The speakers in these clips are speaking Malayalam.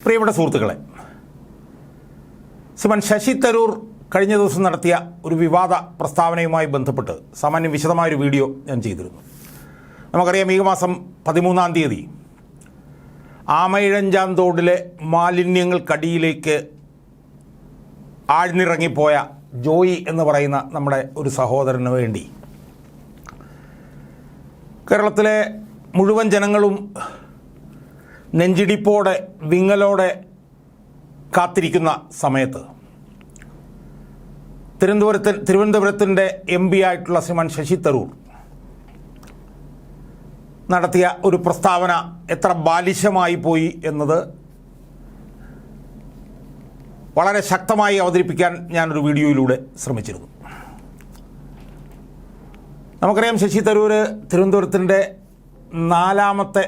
പ്രിയപ്പെട്ട സുഹൃത്തുക്കളെ, ശ്രീമാൻ ശശി തരൂർ കഴിഞ്ഞ ദിവസം നടത്തിയ ഒരു വിവാദ പ്രസ്താവനയുമായി ബന്ധപ്പെട്ട് സാമാന്യം വിശദമായൊരു വീഡിയോ ഞാൻ ചെയ്തിരുന്നു. നമുക്കറിയാം, ഈ മാസം 13-ാം തീയതി ആമയിഴഞ്ചാം തോടിലെ മാലിന്യങ്ങൾക്കടിയിലേക്ക് ആഴ്ന്നിറങ്ങിപ്പോയ ജോയി എന്ന് പറയുന്ന നമ്മുടെ ഒരു സഹോദരന് വേണ്ടി കേരളത്തിലെ മുഴുവൻ ജനങ്ങളും നെഞ്ചിടിപ്പോടെ വിങ്ങലോടെ കാത്തിരിക്കുന്ന സമയത്ത് തിരുവനന്തപുരത്തിൻ്റെ MP ആയിട്ടുള്ള ശ്രീമാൻ ശശി തരൂർ നടത്തിയ ഒരു പ്രസ്താവന എത്ര ബാലിശമായി പോയി എന്നത് വളരെ ശക്തമായി അവതരിപ്പിക്കാൻ ഞാനൊരു വീഡിയോയിലൂടെ ശ്രമിച്ചിരുന്നു. നമുക്കറിയാം, ശശി തരൂർ തിരുവനന്തപുരത്തിൻ്റെ 4ാമത്തെ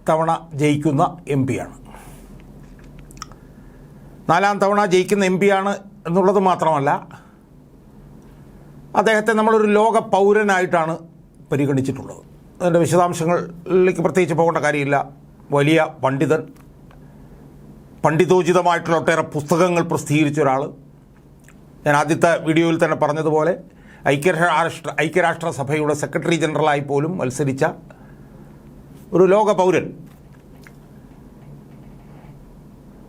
തവണ ജയിക്കുന്ന MP ആണ്. 4ാം തവണ ജയിക്കുന്ന MP ആണ് എന്നുള്ളത് മാത്രമല്ല, അദ്ദേഹത്തെ നമ്മളൊരു ലോക പൗരനായിട്ടാണ് പരിഗണിച്ചിട്ടുള്ളത്. അതിൻ്റെ വിശദാംശങ്ങളിലേക്ക് പ്രത്യേകിച്ച് പോകേണ്ട കാര്യമില്ല. വലിയ പണ്ഡിതൻ, പണ്ഡിതോചിതമായിട്ടുള്ള ഒട്ടേറെ പുസ്തകങ്ങൾ പ്രസിദ്ധീകരിച്ച ഒരാൾ. ഞാൻ ആദ്യത്തെ വീഡിയോയിൽ തന്നെ പറഞ്ഞതുപോലെ ഐക്യരാഷ്ട്രസഭയുടെ സെക്രട്ടറി ജനറലായി പോലും മത്സരിച്ച ഒരു ലോക പൗരൻ.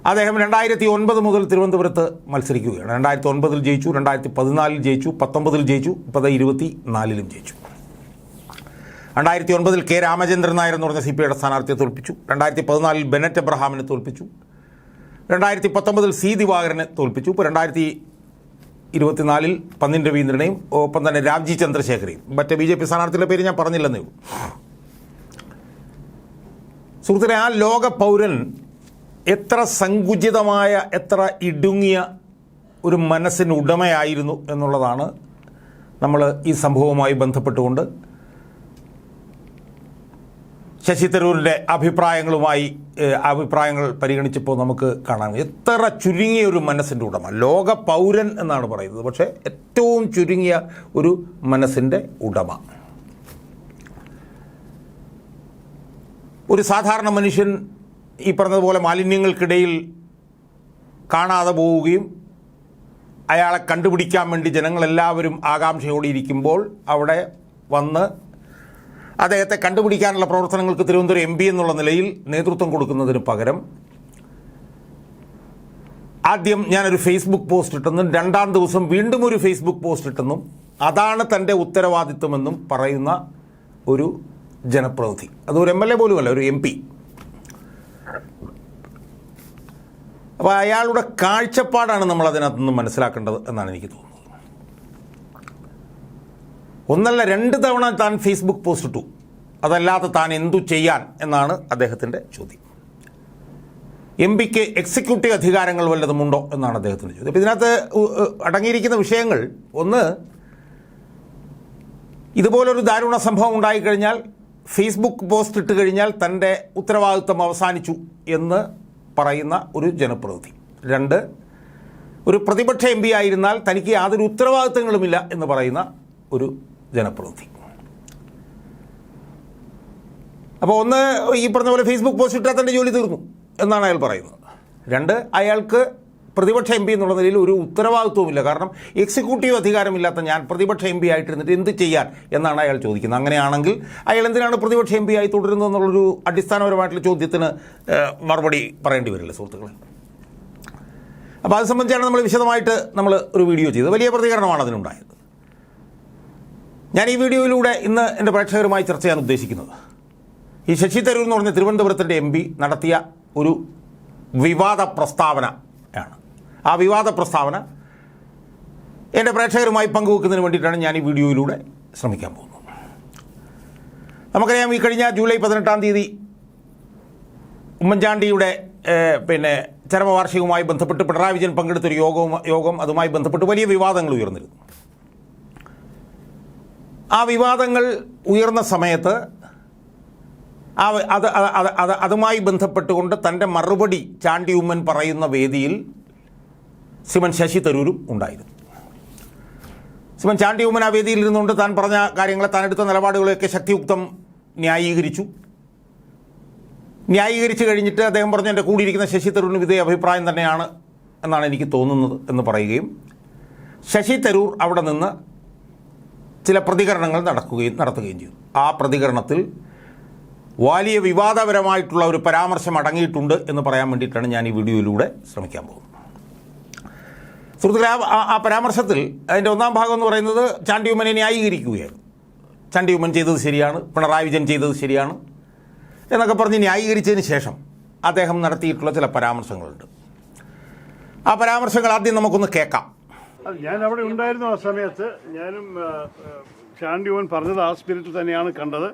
അദ്ദേഹം 2009 മുതൽ തിരുവനന്തപുരത്ത് മത്സരിക്കുകയാണ്. 2009 ജയിച്ചു, 2014 ജയിച്ചു, 2019 ജയിച്ചു, ഇപ്പോൾ 2024 ജയിച്ചു. 2009 K. രാമചന്ദ്രൻ നായർ എന്ന് പറഞ്ഞ CPI സ്ഥാനാർത്ഥിയെ തോൽപ്പിച്ചു. 2014 ബെനറ്റ് എബ്രഹാമിനെ തോൽപ്പിച്ചു. 2019 C. ദിവാകരനെ തോൽപ്പിച്ചു. ഇപ്പോൾ 2024 പന്നിൻ രവീന്ദ്രനെയും ഒപ്പം തന്നെ രാംജി ചന്ദ്രശേഖരെയും. മറ്റേ BJP സ്ഥാനാർത്ഥിയുടെ പേര് ഞാൻ പറഞ്ഞില്ലെന്നേ ഉള്ളൂ. സുഹൃത്തുക്കളെ, ആ ലോക പൗരൻ എത്ര സങ്കുചിതമായ, എത്ര ഇടുങ്ങിയ ഒരു മനസ്സിന് ഉടമയായിരുന്നു എന്നുള്ളതാണ് നമ്മൾ ഈ സംഭവവുമായി ബന്ധപ്പെട്ടുകൊണ്ട് ശശി തരൂരിൻ്റെ അഭിപ്രായങ്ങൾ പരിഗണിച്ചപ്പോൾ നമുക്ക് കാണാം. എത്ര ചുരുങ്ങിയ ഒരു മനസ്സിൻ്റെ ഉടമ, ലോക പൗരൻ എന്നാണ് പറയുന്നത്, പക്ഷേ ഏറ്റവും ചുരുങ്ങിയ ഒരു മനസ്സിൻ്റെ ഉടമ. ഒരു സാധാരണ മനുഷ്യൻ ഈ പറഞ്ഞതുപോലെ മാലിന്യങ്ങൾക്കിടയിൽ കാണാതെ പോവുകയും അയാളെ കണ്ടുപിടിക്കാൻ വേണ്ടി ജനങ്ങളെല്ലാവരും ആകാംക്ഷയോടെ ഇരിക്കുമ്പോൾ അവിടെ വന്ന് അദ്ദേഹത്തെ കണ്ടുപിടിക്കാനുള്ള പ്രവർത്തനങ്ങൾക്ക് തിരുവനന്തപുരം MP എന്നുള്ള നിലയിൽ നേതൃത്വം കൊടുക്കുന്നതിന് പകരം ആദ്യം ഞാനൊരു ഫേസ്ബുക്ക് പോസ്റ്റ് ഇട്ടെന്നും 2ാം ദിവസം വീണ്ടും ഒരു ഫേസ്ബുക്ക് പോസ്റ്റ് ഇട്ടെന്നും അതാണ് തൻ്റെ ഉത്തരവാദിത്വമെന്നും പറയുന്ന ഒരു ജനപ്രതിനിധി. അതൊരു MLA പോലുമല്ല, ഒരു MP. അപ്പോൾ അയാളുടെ കാഴ്ചപ്പാടാണ് നമ്മൾ അതിനകത്ത് നിന്ന് മനസ്സിലാക്കേണ്ടത് എന്നാണ് എനിക്ക് തോന്നുന്നത്. ഒന്നല്ല 2 തവണ താൻ ഫേസ്ബുക്ക് പോസ്റ്റ് ഇട്ടു, അതല്ലാതെ താൻ എന്തു ചെയ്യാൻ എന്നാണ് അദ്ദേഹത്തിൻ്റെ ചോദ്യം. MPക്ക് എക്സിക്യൂട്ടീവ് അധികാരങ്ങൾ വല്ലതുമുണ്ടോ എന്നാണ് അദ്ദേഹത്തിൻ്റെ ചോദ്യം. അപ്പോൾ ഇതിനകത്ത് അടങ്ങിയിരിക്കുന്ന വിഷയങ്ങൾ, ഒന്ന്, ഇതുപോലൊരു ദാരുണ സംഭവം ഉണ്ടായിക്കഴിഞ്ഞാൽ ഫേസ്ബുക്ക് പോസ്റ്റ് ഇട്ട് കഴിഞ്ഞാൽ തൻ്റെ ഉത്തരവാദിത്വം അവസാനിച്ചു എന്ന് പറയുന്ന ഒരു ജനപ്രതിനിധി. 2, ഒരു പ്രതിപക്ഷ MP ആയിരുന്നാൽ തനിക്ക് യാതൊരു ഉത്തരവാദിത്തങ്ങളുമില്ല എന്ന് പറയുന്ന ഒരു ജനപ്രതിനിധി. അപ്പോൾ ഒന്ന്, ഈ പറഞ്ഞ പോലെ ഫേസ്ബുക്ക് പോസ്റ്റ് ഇട്ടാൽ തൻ്റെ ജോലി തീർന്നു എന്നാണ് അയാൾ പറയുന്നത്. 2, അയാൾക്ക് പ്രതിപക്ഷ MP എന്നുള്ള നിലയിൽ ഒരു ഉത്തരവാദിത്വമില്ല. കാരണം എക്സിക്യൂട്ടീവ് അധികാരമില്ലാത്ത ഞാൻ പ്രതിപക്ഷ MP ആയിട്ടിരുന്നിട്ട് എന്ത് ചെയ്യാൻ എന്നാണ് അയാൾ ചോദിക്കുന്നത്. അങ്ങനെയാണെങ്കിൽ അയാൾ എന്തിനാണ് പ്രതിപക്ഷ MP ആയി തുടരുന്നത് എന്നുള്ളൊരു അടിസ്ഥാനപരമായിട്ടുള്ള ചോദ്യത്തിന് മറുപടി പറയേണ്ടി വരില്ല സുഹൃത്തുക്കളെ. അപ്പോൾ അത് സംബന്ധിച്ചാണ് നമ്മൾ വിശദമായിട്ട് ഒരു വീഡിയോ ചെയ്തത്. വലിയ പ്രതികരണമാണ് അതിനുണ്ടായത്. ഞാൻ ഈ വീഡിയോയിലൂടെ ഇന്ന് എൻ്റെ പ്രേക്ഷകരുമായി ചർച്ച ചെയ്യാൻ ഉദ്ദേശിക്കുന്നത് ഈ ശശി തരൂർ എന്ന് പറഞ്ഞ തിരുവനന്തപുരത്തിൻ്റെ MP നടത്തിയ ഒരു വിവാദ പ്രസ്താവന ആണ്. ആ വിവാദ പ്രസ്താവന എൻ്റെ പ്രേക്ഷകരുമായി പങ്കുവെക്കുന്നതിന് വേണ്ടിയിട്ടാണ് ഞാൻ ഈ വീഡിയോയിലൂടെ ശ്രമിക്കാൻ പോകുന്നത്. നമുക്കറിയാം, ഈ കഴിഞ്ഞ ജൂലൈ 18-ാം തീയതി ഉമ്മൻചാണ്ടിയുടെ ചരമവാർഷികവുമായി ബന്ധപ്പെട്ട് പിണറായി വിജയൻ പങ്കെടുത്തൊരു യോഗം അതുമായി ബന്ധപ്പെട്ട് വലിയ വിവാദങ്ങൾ ഉയർന്നിരുന്നു. ആ വിവാദങ്ങൾ ഉയർന്ന സമയത്ത് അതുമായി ബന്ധപ്പെട്ടുകൊണ്ട് തൻ്റെ മറുപടി ചാണ്ടി ഉമ്മൻ പറയുന്ന വേദിയിൽ ശ്രീമാൻ ശശി തരൂരും ഉണ്ടായിരുന്നു. ശ്രീമാൻ ചാണ്ടി ഉമ്മൻ ആ വേദിയിൽ ഇരുന്നുകൊണ്ട് താൻ പറഞ്ഞ കാര്യങ്ങളെ, താൻ എടുത്ത നിലപാടുകളെയൊക്കെ ശക്തിയുക്തം ന്യായീകരിച്ചു. ന്യായീകരിച്ച് കഴിഞ്ഞിട്ട് അദ്ദേഹം പറഞ്ഞു എൻ്റെ കൂടിയിരിക്കുന്ന ശശി തരൂരിനും ഇതേ അഭിപ്രായം തന്നെയാണ് എന്നാണ് എനിക്ക് തോന്നുന്നത് എന്ന് പറയുകയും ശശി തരൂർ അവിടെ നിന്ന് ചില പ്രതികരണങ്ങൾ നടത്തുകയും ചെയ്തു. ആ പ്രതികരണത്തിൽ വലിയ വിവാദപരമായിട്ടുള്ള ഒരു പരാമർശം അടങ്ങിയിട്ടുണ്ട് എന്ന് പറയാൻ വേണ്ടിയിട്ടാണ് ഞാൻ ഈ വീഡിയോയിലൂടെ ശ്രമിക്കാൻ പോകുന്നത്. സുഹൃത്തുക്കളെ, ആ പരാമർശത്തിൽ അതിൻ്റെ ഒന്നാം ഭാഗം എന്ന് പറയുന്നത് ചാണ്ടി ഉമ്മനെ ന്യായീകരിക്കുകയായിരുന്നു. ചാണ്ടി ഉമ്മൻ ചെയ്തത് ശരിയാണ്, പിണറായി വിജയൻ ചെയ്തത് ശരിയാണ് എന്നൊക്കെ പറഞ്ഞ് ന്യായീകരിച്ചതിന് ശേഷം അദ്ദേഹം നടത്തിയിട്ടുള്ള ചില പരാമർശങ്ങളുണ്ട്. ആ പരാമർശങ്ങൾ ആദ്യം നമുക്കൊന്ന് കേൾക്കാം. ഞാൻ അവിടെ ഉണ്ടായിരുന്നു ആ സമയത്ത്. ഞാനും ചാണ്ടി ഉമ്മൻ പറഞ്ഞത് ആ സ്പിരിറ്റിൽ തന്നെയാണ് കണ്ടത്.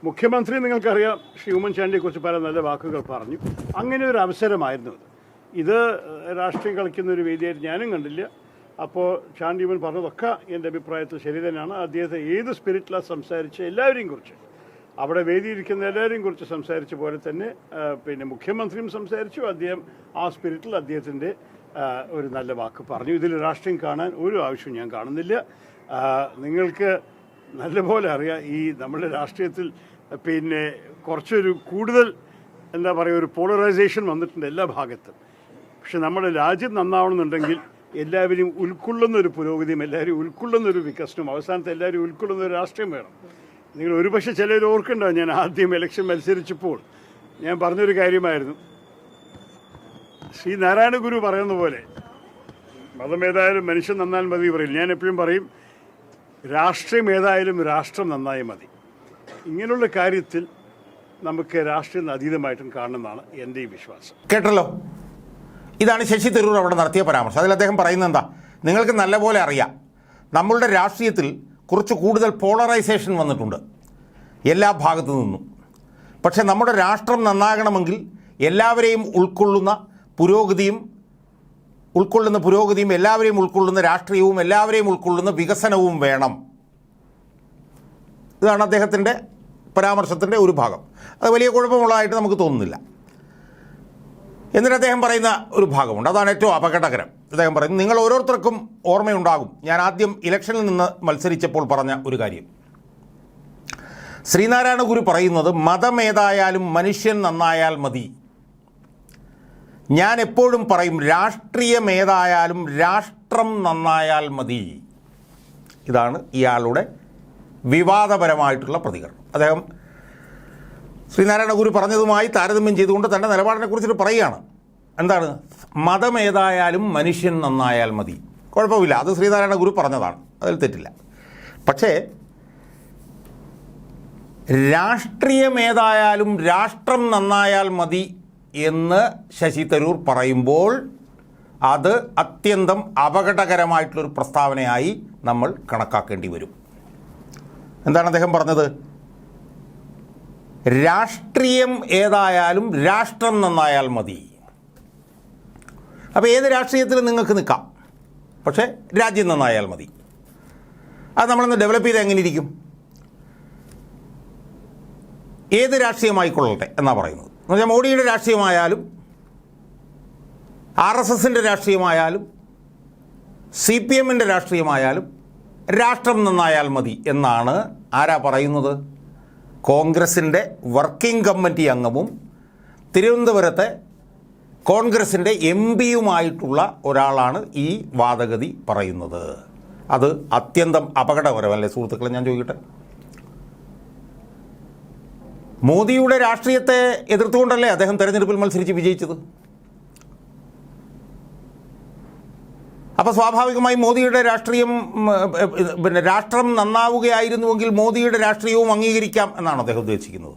മുഖ്യമന്ത്രി നിങ്ങൾക്കറിയാം ശ്രീ ഉമ്മൻചാണ്ടിയെക്കുറിച്ച് പല നല്ല വാക്കുകൾ പറഞ്ഞു. അങ്ങനെ ഒരു അവസരമായിരുന്നു ഇത്. രാഷ്ട്രീയം കളിക്കുന്ന ഒരു വേദിയായിട്ട് ഞാനും കണ്ടില്ല. അപ്പോൾ ചാണ്ടി ഉമ്മൻ പറഞ്ഞതൊക്കെ എൻ്റെ അഭിപ്രായത്തിൽ ശരി തന്നെയാണ്. അദ്ദേഹത്തെ ഏത് സ്പിരിറ്റിലാണ് സംസാരിച്ച് എല്ലാവരെയും കുറിച്ച്, അവിടെ വേദിയിരിക്കുന്ന എല്ലാവരെയും കുറിച്ച് സംസാരിച്ച പോലെ തന്നെ പിന്നെ മുഖ്യമന്ത്രിയും സംസാരിച്ചു. അദ്ദേഹം ആ സ്പിരിറ്റിൽ അദ്ദേഹത്തിൻ്റെ ഒരു നല്ല വാക്ക് പറഞ്ഞു. ഇതിൽ രാഷ്ട്രീയം കാണാൻ ഒരു ആവശ്യവും ഞാൻ കാണുന്നില്ല. നിങ്ങൾക്ക് നല്ലപോലെ അറിയാം ഈ നമ്മുടെ രാഷ്ട്രീയത്തിൽ പിന്നെ കുറച്ചൊരു കൂടുതൽ എന്താ പറയുക ഒരു പോളറൈസേഷൻ വന്നിട്ടുണ്ട് എല്ലാ ഭാഗത്തും. പക്ഷെ നമ്മുടെ രാജ്യം നന്നാവണമെന്നുണ്ടെങ്കിൽ എല്ലാവരെയും ഉൾക്കൊള്ളുന്ന ഒരു പുരോഗതിയും എല്ലാവരും ഉൾക്കൊള്ളുന്ന ഒരു വികസനവും അവസാനത്തെ എല്ലാവരും ഉൾക്കൊള്ളുന്ന ഒരു രാഷ്ട്രീയം വേണം. നിങ്ങൾ ഒരുപക്ഷെ ചിലർ ഓർക്കുന്നുണ്ടാവും, ഞാൻ ആദ്യം ഇലക്ഷൻ മത്സരിച്ചപ്പോൾ ഞാൻ പറഞ്ഞൊരു കാര്യമായിരുന്നു, ശ്രീ നാരായണ ഗുരു പറയുന്ന പോലെ മതം ഏതായാലും മനുഷ്യൻ നന്നാൽ മതി പറയില്ല. ഞാൻ എപ്പോഴും പറയും രാഷ്ട്രീയം ഏതായാലും രാഷ്ട്രം നന്നായി മതി. ഇങ്ങനെയുള്ള കാര്യത്തിൽ നമുക്ക് രാഷ്ട്രീയം അതീതമായിട്ടും കാണണമെന്നാണ് എൻ്റെ ഈ വിശ്വാസം. കേട്ടല്ലോ, ഇതാണ് ശശി തരൂർ അവിടെ നടത്തിയ പരാമർശം. അതിൽ അദ്ദേഹം പറയുന്നത് എന്താ, നിങ്ങൾക്ക് നല്ലപോലെ അറിയാം നമ്മളുടെ രാഷ്ട്രീയത്തിൽ കുറച്ച് കൂടുതൽ പോളറൈസേഷൻ വന്നിട്ടുണ്ട് എല്ലാ ഭാഗത്തു നിന്നും. പക്ഷേ നമ്മുടെ രാഷ്ട്രം നന്നാകണമെങ്കിൽ എല്ലാവരെയും ഉൾക്കൊള്ളുന്ന പുരോഗതിയും എല്ലാവരെയും ഉൾക്കൊള്ളുന്ന രാഷ്ട്രീയവും എല്ലാവരെയും ഉൾക്കൊള്ളുന്ന വികസനവും വേണം. ഇതാണ് അദ്ദേഹത്തിൻ്റെ പരാമർശത്തിൻ്റെ ഒരു ഭാഗം. അത് വലിയ കുഴപ്പമുള്ളതായിട്ട് നമുക്ക് തോന്നുന്നില്ല. എന്നിട്ട് അദ്ദേഹം പറയുന്ന ഒരു ഭാഗമുണ്ട്, അതാണ് ഏറ്റവും അപകടകരം. അദ്ദേഹം പറയുന്നത്, നിങ്ങൾ ഓരോരുത്തർക്കും ഓർമ്മയുണ്ടാകും ഞാൻ ആദ്യം ഇലക്ഷനിൽ നിന്ന് മത്സരിച്ചപ്പോൾ പറഞ്ഞ ഒരു കാര്യം. ശ്രീനാരായണ ഗുരു പറയുന്നത് മതമേതായാലും മനുഷ്യൻ നന്നായാൽ മതി. ഞാൻ എപ്പോഴും പറയും രാഷ്ട്രീയമേതായാലും രാഷ്ട്രം നന്നായാൽ മതി. ഇതാണ് ഇയാളുടെ വിവാദപരമായിട്ടുള്ള പ്രതികരണം. അദ്ദേഹം ശ്രീനാരായണ ഗുരു പറഞ്ഞതുമായി താരതമ്യം ചെയ്തുകൊണ്ട് തൻ്റെ നിലപാടിനെക്കുറിച്ചിട്ട് പറയുകയാണ്. എന്താണ്? മതമേതായാലും മനുഷ്യൻ നന്നായാൽ മതി. കുഴപ്പമില്ല, അത് ശ്രീനാരായണ ഗുരു പറഞ്ഞതാണ്, അതിൽ തെറ്റില്ല. പക്ഷേ രാഷ്ട്രീയമേതായാലും രാഷ്ട്രം നന്നായാൽ മതി എന്ന് ശശി തരൂർ പറയുമ്പോൾ അത് അത്യന്തം അപകടകരമായിട്ടുള്ളൊരു പ്രസ്താവനയായി നമ്മൾ കണക്കാക്കേണ്ടി വരും. എന്താണ് അദ്ദേഹം പറഞ്ഞത്? രാഷ്ട്രീയം ഏതായാലും രാഷ്ട്രം നന്നായാൽ മതി. അപ്പോൾ ഏത് രാഷ്ട്രീയത്തിലും നിങ്ങൾക്ക് നിൽക്കാം, പക്ഷേ രാജ്യം നന്നായാൽ മതി. അത് നമ്മളൊന്ന് ഡെവലപ്പ് ചെയ്ത് എങ്ങനെ ഇരിക്കും? ഏത് രാഷ്ട്രീയമായിക്കൊള്ളട്ടെ എന്നാണ് പറയുന്നത്. എന്ന് വെച്ചാൽ മോഡിയുടെ രാഷ്ട്രീയമായാലും RSSൻ്റെ രാഷ്ട്രീയമായാലും CPMൻ്റെ രാഷ്ട്രീയമായാലും രാഷ്ട്രം നന്നായാൽ മതി എന്നാണ് ആരാ പറയുന്നത്? കോൺഗ്രസിൻ്റെ വർക്കിംഗ് കമ്മിറ്റി അംഗവും തിരുവനന്തപുരത്തെ കോൺഗ്രസിൻ്റെ MPയുമായിട്ടുള്ള ഒരാളാണ് ഈ വാദഗതി പറയുന്നത്. അത് അത്യന്തം അപകടകരമല്ലേ സുഹൃത്തുക്കളെ? ഞാൻ ചോദിക്കട്ടെ, മോദിയുടെ രാഷ്ട്രീയത്തെ എതിർത്തുകൊണ്ടല്ലേ അദ്ദേഹം തെരഞ്ഞെടുപ്പിൽ മത്സരിച്ച് വിജയിച്ചത്? അപ്പോൾ സ്വാഭാവികമായും മോദിയുടെ രാഷ്ട്രീയം രാഷ്ട്രം നന്നാവുകയായിരുന്നുവെങ്കിൽ മോദിയുടെ രാഷ്ട്രീയവും അംഗീകരിക്കാം എന്നാണ് അദ്ദേഹം ഉദ്ദേശിക്കുന്നത്.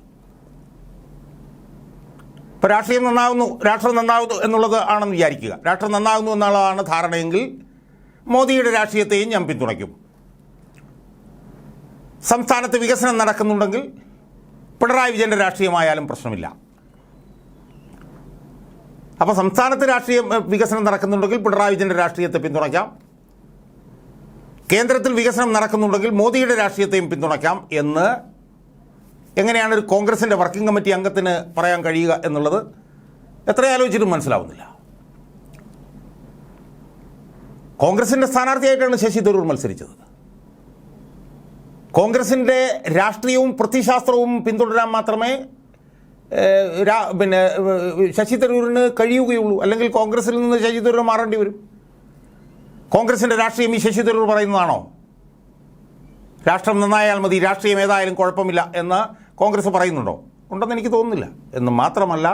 ഇപ്പോൾ രാഷ്ട്രം നന്നാവുന്നു എന്നുള്ളത് ആണെന്ന് വിചാരിക്കുക. രാഷ്ട്രം നന്നാകുന്നു എന്നുള്ളതാണ് ധാരണയെങ്കിൽ മോദിയുടെ രാഷ്ട്രീയത്തെയും ഞാൻ പിന്തുണയ്ക്കും. സംസ്ഥാനത്ത് വികസനം നടക്കുന്നുണ്ടെങ്കിൽ പിണറായി വിജയൻ്റെ രാഷ്ട്രീയമായാലും പ്രശ്നമില്ല. അപ്പോൾ സംസ്ഥാനത്ത് വികസനം നടക്കുന്നുണ്ടെങ്കിൽ പിണറായി വിജയൻ്റെ രാഷ്ട്രീയത്തെ പിന്തുണയ്ക്കാം, കേന്ദ്രത്തിൽ വികസനം നടക്കുന്നുണ്ടെങ്കിൽ മോദിയുടെ രാഷ്ട്രീയത്തെയും പിന്തുണയ്ക്കാം എന്ന് എങ്ങനെയാണ് ഒരു കോൺഗ്രസിൻ്റെ വർക്കിംഗ് കമ്മിറ്റി അംഗത്തിന് പറയാൻ കഴിയുക എന്നുള്ളത് എത്ര ആലോചിച്ചിട്ടും മനസ്സിലാവുന്നില്ല. കോൺഗ്രസിൻ്റെ സ്ഥാനാർത്ഥിയായിട്ടാണ് ശശി തരൂർ മത്സരിച്ചത്. കോൺഗ്രസിൻ്റെ രാഷ്ട്രീയവും പ്രത്യയശാസ്ത്രവും പിന്തുടരാൻ മാത്രമേ പിന്നെ ശശി തരൂരിന് കഴിയുകയുള്ളൂ. അല്ലെങ്കിൽ കോൺഗ്രസിൽ നിന്ന് ശശി തരൂർ മാറേണ്ടി വരും. കോൺഗ്രസിൻ്റെ രാഷ്ട്രീയം ഈ ശശി തരൂർ പറയുന്നതാണോ? രാഷ്ട്രം നന്നായാൽ മതി, രാഷ്ട്രീയം ഏതായാലും കുഴപ്പമില്ല എന്ന് കോൺഗ്രസ് പറയുന്നുണ്ടോ? ഉണ്ടെന്ന് എനിക്ക് തോന്നുന്നില്ല. എന്ന് മാത്രമല്ല,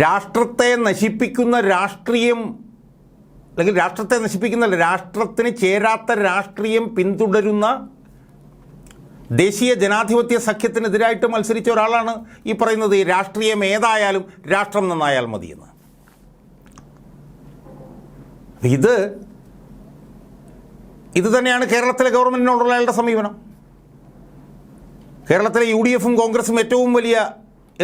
രാഷ്ട്രത്തെ നശിപ്പിക്കുന്ന രാഷ്ട്രീയം, അല്ലെങ്കിൽ രാഷ്ട്രത്തെ നശിപ്പിക്കുന്ന, രാഷ്ട്രത്തിന് ചേരാത്ത രാഷ്ട്രീയം പിന്തുടരുന്ന ദേശീയ ജനാധിപത്യ സഖ്യത്തിനെതിരായിട്ട് മത്സരിച്ച ഒരാളാണ് ഈ പറയുന്നത് രാഷ്ട്രീയം ഏതായാലും രാഷ്ട്രം നന്നായാൽ മതിയെന്ന്. ഇത് തന്നെയാണ് കേരളത്തിലെ ഗവൺമെൻറ്റിനോടുള്ള അയാളുടെ സമീപനം. കേരളത്തിലെ UDFും കോൺഗ്രസും ഏറ്റവും വലിയ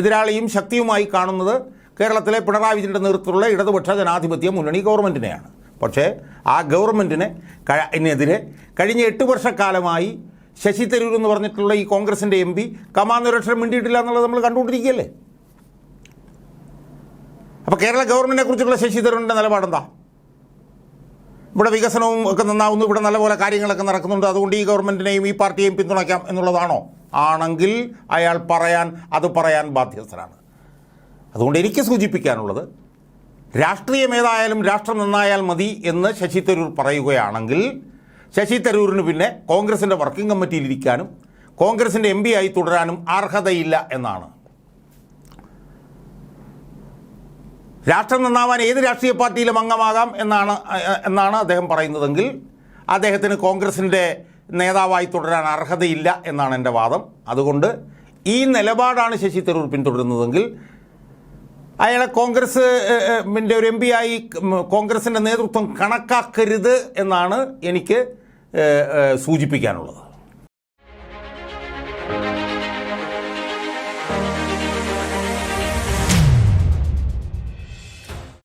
എതിരാളിയും ശക്തിയുമായി കാണുന്നത് കേരളത്തിലെ പിണറായി വിജയൻ്റെ നേതൃത്വത്തിലുള്ള ഇടതുപക്ഷ ജനാധിപത്യ മുന്നണി ഗവൺമെൻറ്റിനെയാണ്. പക്ഷേ ആ ഗവൺമെൻറ്റിനെതിരെ കഴിഞ്ഞ 8 വർഷക്കാലമായി ശശി തരൂർ എന്ന് പറഞ്ഞിട്ടുള്ള ഈ കോൺഗ്രസിൻ്റെ MP കമാന്നൊരക്ഷരം മിണ്ടിയിട്ടില്ല എന്നുള്ളത് നമ്മൾ കണ്ടുകൊണ്ടിരിക്കുകയല്ലേ. അപ്പോൾ കേരള ഗവൺമെൻറ്റിനെ കുറിച്ചുള്ള ശശി തരൂരിൻ്റെ നിലപാടെന്താ? ഇവിടെ വികസനവും ഒക്കെ നന്നാവുന്നു, ഇവിടെ നല്ലപോലെ കാര്യങ്ങളൊക്കെ നടക്കുന്നുണ്ട്, അതുകൊണ്ട് ഈ ഗവൺമെൻറ്റിനെയും ഈ പാർട്ടിയെയും പിന്തുണയ്ക്കാം എന്നുള്ളതാണോ? ആണെങ്കിൽ അയാൾ അത് പറയാൻ ബാധ്യസ്ഥനാണ്. അതുകൊണ്ട് എനിക്ക് സൂചിപ്പിക്കാനുള്ളത്, രാഷ്ട്രീയം ഏതായാലും രാഷ്ട്രം നന്നായാൽ മതി എന്ന് ശശി തരൂർ പറയുകയാണെങ്കിൽ ശശി തരൂരിന് പിന്നെ കോൺഗ്രസിൻ്റെ വർക്കിംഗ് കമ്മിറ്റിയിലിരിക്കാനും കോൺഗ്രസിൻ്റെ MP ആയി തുടരാനും അർഹതയില്ല എന്നാണ്. രാഷ്ട്രം നന്നാവാൻ ഏത് രാഷ്ട്രീയ പാർട്ടിയിലും അംഗമാകാം എന്നാണ് അദ്ദേഹം പറയുന്നതെങ്കിൽ അദ്ദേഹത്തിന് കോൺഗ്രസിൻ്റെ നേതാവായി തുടരാൻ അർഹതയില്ല എന്നാണ് എൻ്റെ വാദം. അതുകൊണ്ട് ഈ നിലപാടാണ് ശശി തരൂർ പിന്തുടരുന്നതെങ്കിൽ അയാളെ കോൺഗ്രസിൻ്റെ ഒരു MP ആയി കോൺഗ്രസിൻ്റെ നേതൃത്വം കണക്കാക്കരുത് എന്നാണ് എനിക്ക് സൂചിപ്പിക്കാനുള്ളത്.